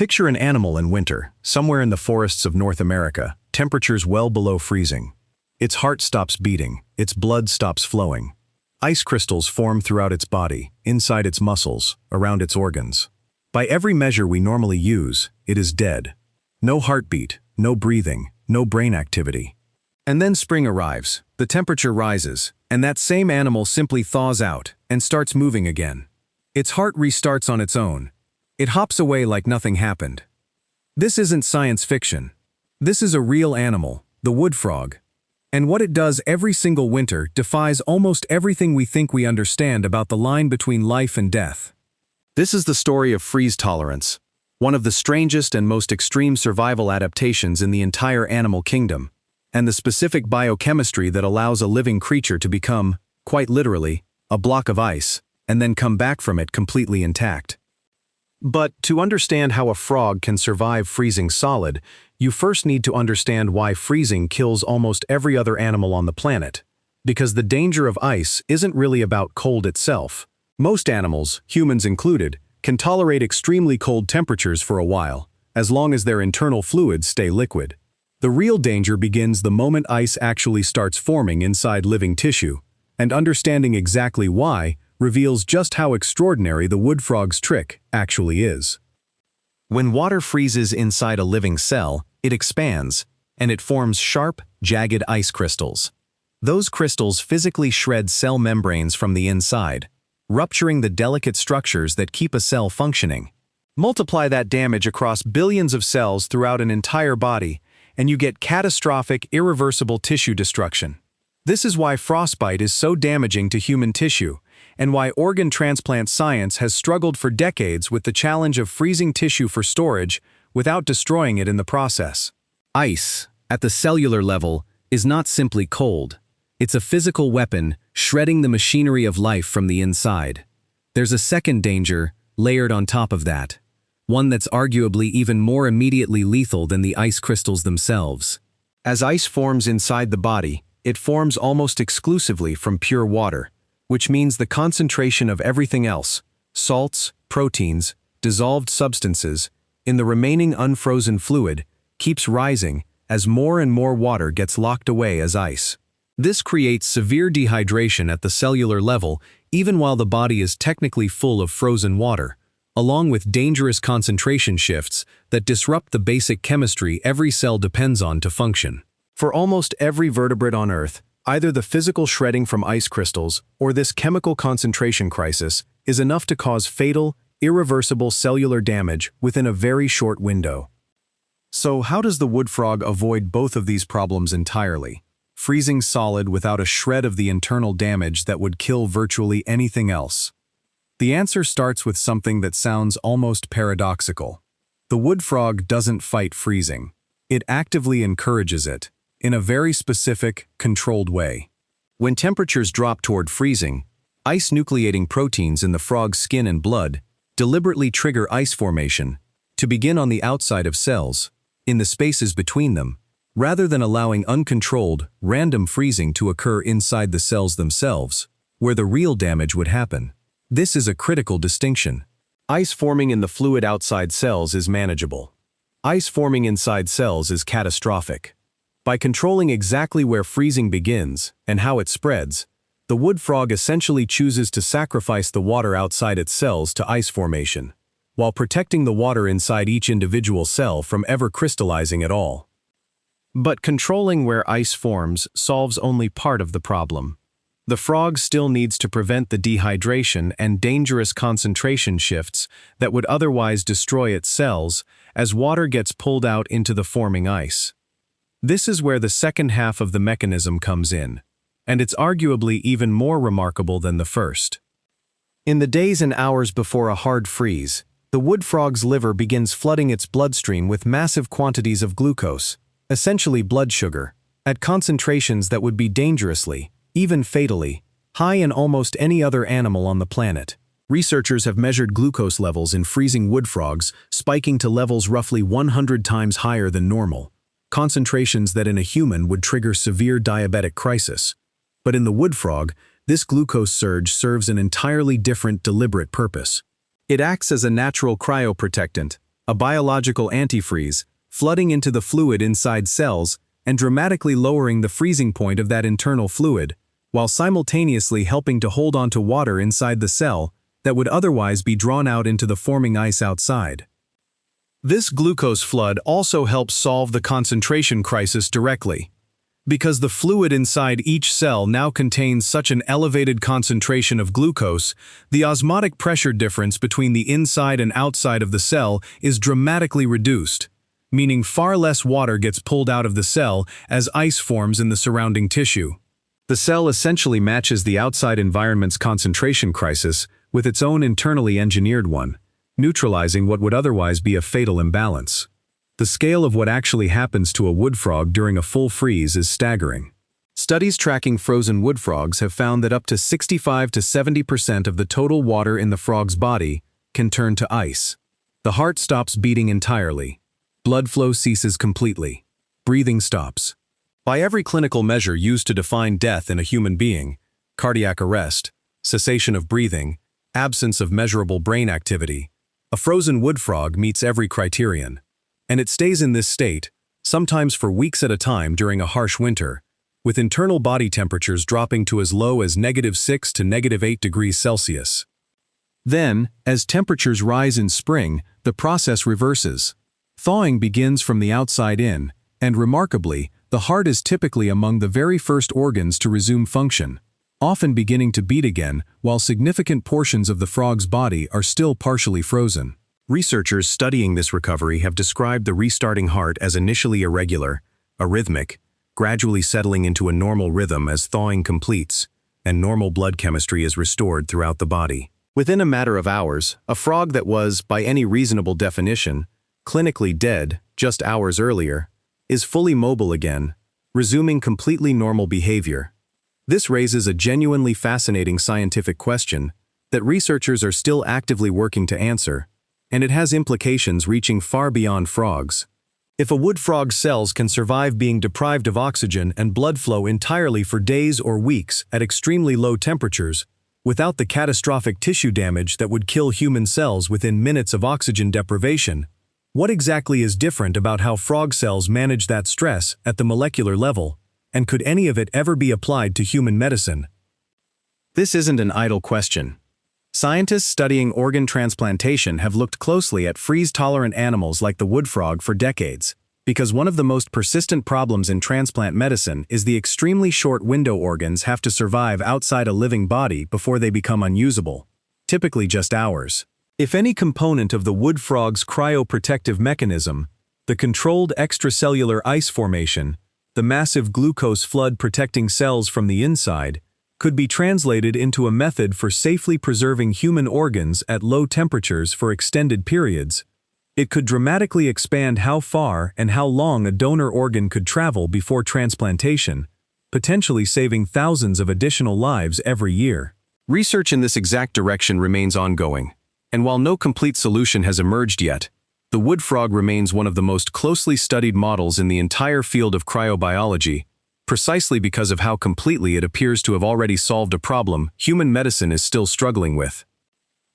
Picture an animal in winter, somewhere in the forests of North America, temperatures well below freezing. Its heart stops beating, its blood stops flowing. Ice crystals form throughout its body, inside its muscles, around its organs. By every measure we normally use, it is dead. No heartbeat, no breathing, no brain activity. And then spring arrives, the temperature rises, and that same animal simply thaws out and starts moving again. Its heart restarts on its own. It hops away like nothing happened. This isn't science fiction. This is a real animal, the wood frog. And what it does every single winter defies almost everything we think we understand about the line between life and death. This is the story of freeze tolerance, one of the strangest and most extreme survival adaptations in the entire animal kingdom, and the specific biochemistry that allows a living creature to become, quite literally, a block of ice, and then come back from it completely intact. But to understand how a frog can survive freezing solid, you first need to understand why freezing kills almost every other animal on the planet. Because the danger of ice isn't really about cold itself. Most animals, humans included, can tolerate extremely cold temperatures for a while, as long as their internal fluids stay liquid. The real danger begins the moment ice actually starts forming inside living tissue, and understanding exactly why reveals just how extraordinary the wood frog's trick actually is. When water freezes inside a living cell, it expands, and it forms sharp, jagged ice crystals. Those crystals physically shred cell membranes from the inside, rupturing the delicate structures that keep a cell functioning. Multiply that damage across billions of cells throughout an entire body, and you get catastrophic, irreversible tissue destruction. This is why frostbite is so damaging to human tissue, and why organ transplant science has struggled for decades with the challenge of freezing tissue for storage without destroying it in the process. Ice, at the cellular level, is not simply cold. It's a physical weapon, shredding the machinery of life from the inside. There's a second danger, layered on top of that. One that's arguably even more immediately lethal than the ice crystals themselves. As ice forms inside the body, it forms almost exclusively from pure water, which means the concentration of everything else, salts, proteins, dissolved substances, in the remaining unfrozen fluid, keeps rising as more and more water gets locked away as ice. This creates severe dehydration at the cellular level, even while the body is technically full of frozen water, along with dangerous concentration shifts that disrupt the basic chemistry every cell depends on to function. For almost every vertebrate on Earth, either the physical shredding from ice crystals or this chemical concentration crisis is enough to cause fatal, irreversible cellular damage within a very short window. So how does the wood frog avoid both of these problems entirely, freezing solid without a shred of the internal damage that would kill virtually anything else? The answer starts with something that sounds almost paradoxical. The wood frog doesn't fight freezing. It actively encourages it, in a very specific, controlled way. When temperatures drop toward freezing, ice-nucleating proteins in the frog's skin and blood deliberately trigger ice formation to begin on the outside of cells, in the spaces between them, rather than allowing uncontrolled, random freezing to occur inside the cells themselves, where the real damage would happen. This is a critical distinction. Ice forming in the fluid outside cells is manageable. Ice forming inside cells is catastrophic. By controlling exactly where freezing begins and how it spreads, the wood frog essentially chooses to sacrifice the water outside its cells to ice formation, while protecting the water inside each individual cell from ever crystallizing at all. But controlling where ice forms solves only part of the problem. The frog still needs to prevent the dehydration and dangerous concentration shifts that would otherwise destroy its cells as water gets pulled out into the forming ice. This is where the second half of the mechanism comes in, and it's arguably even more remarkable than the first. In the days and hours before a hard freeze, the wood frog's liver begins flooding its bloodstream with massive quantities of glucose, essentially blood sugar, at concentrations that would be dangerously, even fatally, high in almost any other animal on the planet. Researchers have measured glucose levels in freezing wood frogs, spiking to levels roughly 100 times higher than normal, concentrations that in a human would trigger severe diabetic crisis. But in the wood frog, this glucose surge serves an entirely different, deliberate purpose. It acts as a natural cryoprotectant, a biological antifreeze, flooding into the fluid inside cells and dramatically lowering the freezing point of that internal fluid, while simultaneously helping to hold on to water inside the cell that would otherwise be drawn out into the forming ice outside. This glucose flood also helps solve the concentration crisis directly. Because the fluid inside each cell now contains such an elevated concentration of glucose, the osmotic pressure difference between the inside and outside of the cell is dramatically reduced, meaning far less water gets pulled out of the cell as ice forms in the surrounding tissue. The cell essentially matches the outside environment's concentration crisis with its own internally engineered one, neutralizing what would otherwise be a fatal imbalance. The scale of what actually happens to a wood frog during a full freeze is staggering. Studies tracking frozen wood frogs have found that up to 65 to 70% of the total water in the frog's body can turn to ice. The heart stops beating entirely. Blood flow ceases completely. Breathing stops. By every clinical measure used to define death in a human being, cardiac arrest, cessation of breathing, absence of measurable brain activity, a frozen wood frog meets every criterion. And it stays in this state, sometimes for weeks at a time during a harsh winter, with internal body temperatures dropping to as low as -6 to -8 degrees Celsius. Then, as temperatures rise in spring, the process reverses. Thawing begins from the outside in, and remarkably, the heart is typically among the very first organs to resume function, often beginning to beat again while significant portions of the frog's body are still partially frozen. Researchers studying this recovery have described the restarting heart as initially irregular, arrhythmic, gradually settling into a normal rhythm as thawing completes, and normal blood chemistry is restored throughout the body. Within a matter of hours, a frog that was, by any reasonable definition, clinically dead just hours earlier, is fully mobile again, resuming completely normal behavior. This raises a genuinely fascinating scientific question that researchers are still actively working to answer, and it has implications reaching far beyond frogs. If a wood frog's cells can survive being deprived of oxygen and blood flow entirely for days or weeks at extremely low temperatures, without the catastrophic tissue damage that would kill human cells within minutes of oxygen deprivation, what exactly is different about how frog cells manage that stress at the molecular level, and could any of it ever be applied to human medicine? This isn't an idle question. Scientists studying organ transplantation have looked closely at freeze-tolerant animals like the wood frog for decades, because one of the most persistent problems in transplant medicine is the extremely short window organs have to survive outside a living body before they become unusable, typically just hours. If any component of the wood frog's cryoprotective mechanism, the controlled extracellular ice formation, the massive glucose flood protecting cells from the inside, could be translated into a method for safely preserving human organs at low temperatures for extended periods, it could dramatically expand how far and how long a donor organ could travel before transplantation, potentially saving thousands of additional lives every year. Research in this exact direction remains ongoing, and while no complete solution has emerged yet, the wood frog remains one of the most closely studied models in the entire field of cryobiology, precisely because of how completely it appears to have already solved a problem human medicine is still struggling with.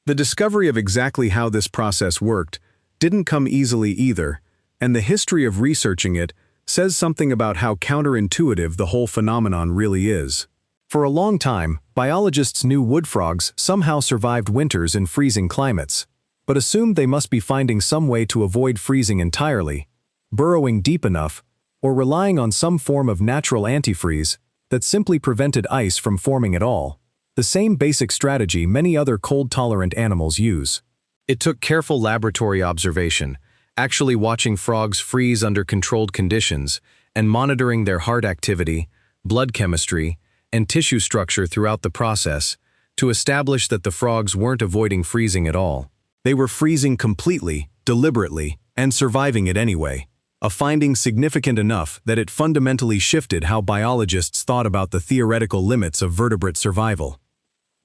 The discovery of exactly how this process worked didn't come easily either, and the history of researching it says something about how counterintuitive the whole phenomenon really is. For a long time, biologists knew wood frogs somehow survived winters in freezing climates, but assumed they must be finding some way to avoid freezing entirely, burrowing deep enough, or relying on some form of natural antifreeze that simply prevented ice from forming at all, the same basic strategy many other cold-tolerant animals use. It took careful laboratory observation, actually watching frogs freeze under controlled conditions, and monitoring their heart activity, blood chemistry, and tissue structure throughout the process, to establish that the frogs weren't avoiding freezing at all. They were freezing completely, deliberately, and surviving it anyway. A finding significant enough that it fundamentally shifted how biologists thought about the theoretical limits of vertebrate survival.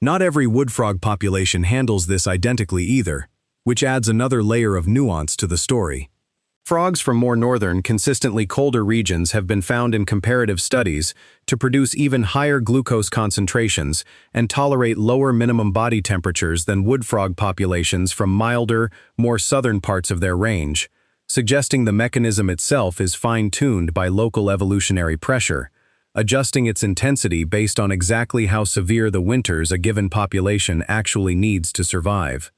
Not every wood frog population handles this identically either, which adds another layer of nuance to the story. Frogs from more northern, consistently colder regions have been found in comparative studies to produce even higher glucose concentrations and tolerate lower minimum body temperatures than wood frog populations from milder, more southern parts of their range, suggesting the mechanism itself is fine-tuned by local evolutionary pressure, adjusting its intensity based on exactly how severe the winters a given population actually needs to survive.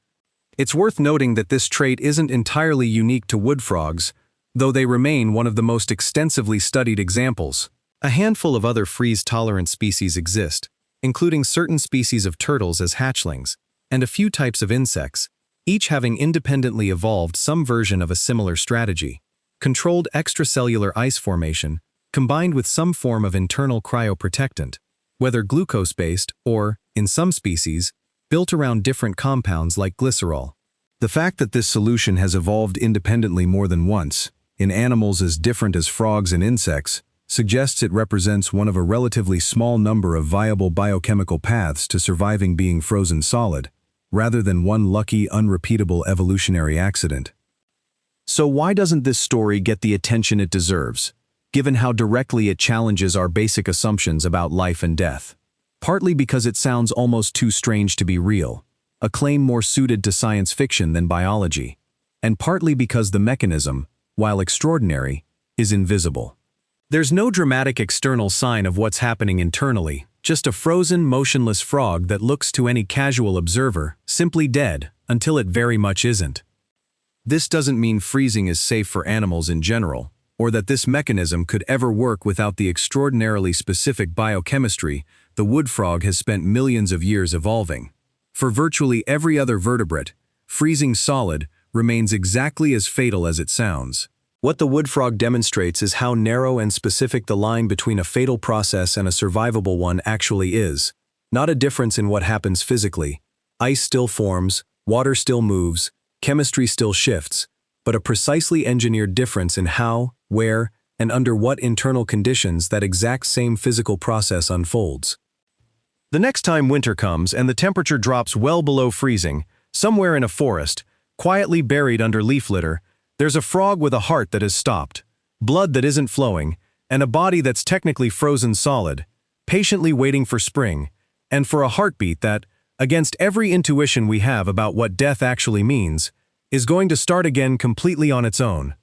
It's worth noting that this trait isn't entirely unique to wood frogs, though they remain one of the most extensively studied examples. A handful of other freeze-tolerant species exist, including certain species of turtles as hatchlings, and a few types of insects, each having independently evolved some version of a similar strategy. Controlled extracellular ice formation, combined with some form of internal cryoprotectant, whether glucose-based or, in some species, built around different compounds like glycerol. The fact that this solution has evolved independently more than once, in animals as different as frogs and insects, suggests it represents one of a relatively small number of viable biochemical paths to surviving being frozen solid, rather than one lucky, unrepeatable evolutionary accident. So why doesn't this story get the attention it deserves, given how directly it challenges our basic assumptions about life and death? Partly because it sounds almost too strange to be real, a claim more suited to science fiction than biology, and partly because the mechanism, while extraordinary, is invisible. There's no dramatic external sign of what's happening internally, just a frozen, motionless frog that looks to any casual observer simply dead until it very much isn't. This doesn't mean freezing is safe for animals in general, or that this mechanism could ever work without the extraordinarily specific biochemistry the wood frog has spent millions of years evolving. For virtually every other vertebrate, freezing solid remains exactly as fatal as it sounds. What the wood frog demonstrates is how narrow and specific the line between a fatal process and a survivable one actually is. Not a difference in what happens physically. Ice still forms, water still moves, chemistry still shifts, but a precisely engineered difference in how, where, and under what internal conditions that exact same physical process unfolds. The next time winter comes and the temperature drops well below freezing, somewhere in a forest, quietly buried under leaf litter, there's a frog with a heart that has stopped, blood that isn't flowing, and a body that's technically frozen solid, patiently waiting for spring, and for a heartbeat that, against every intuition we have about what death actually means, is going to start again completely on its own.